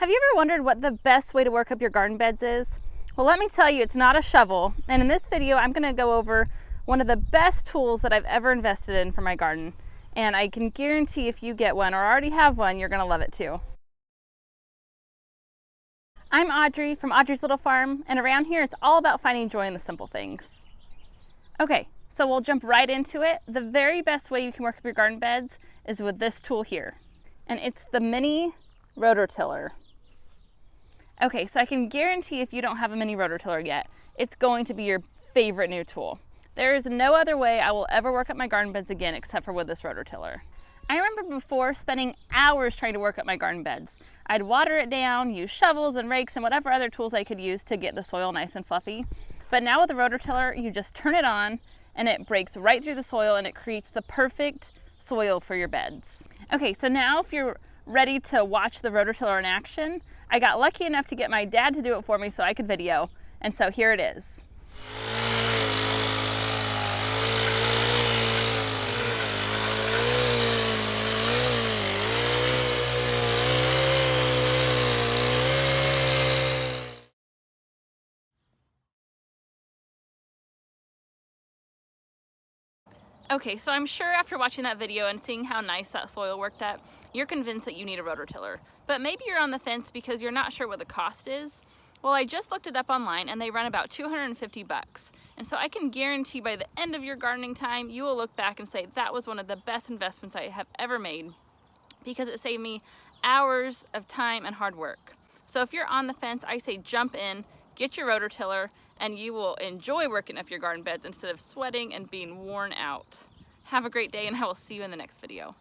Have you ever wondered what the best way to work up your garden beds is? Well, let me tell you, it's not a shovel. And in this video, I'm gonna go over one of the best tools that I've ever invested in for my garden. And I can guarantee if you get one or already have one, you're gonna love it too. I'm Audrey from Audrey's Little Farm, and around here it's all about finding joy in the simple things. Okay, so we'll jump right into it. The very best way you can work up your garden beds is with this tool here. And it's the mini rototiller. Okay, so I can guarantee if you don't have a mini rototiller yet, it's going to be your favorite new tool. There is no other way I will ever work up my garden beds again except for with this rototiller. I remember before spending hours trying to work up my garden beds. I'd water it down, use shovels and rakes and whatever other tools I could use to get the soil nice and fluffy. But now with the rototiller, you just turn it on and it breaks right through the soil and it creates the perfect soil for your beds. Okay, so now if you're ready to watch the rototiller in action, I got lucky enough to get my dad to do it for me so I could video, and so here it is. Okay, so I'm sure after watching that video and seeing how nice that soil worked up, you're convinced that you need a rototiller. But maybe you're on the fence because you're not sure what the cost is. Well, I just looked it up online and they run about 250 bucks. And so I can guarantee by the end of your gardening time, you will look back and say, that was one of the best investments I have ever made because it saved me hours of time and hard work. So if you're on the fence, I say jump in, get your rototiller, and you will enjoy working up your garden beds instead of sweating and being worn out. Have a great day, and I will see you in the next video.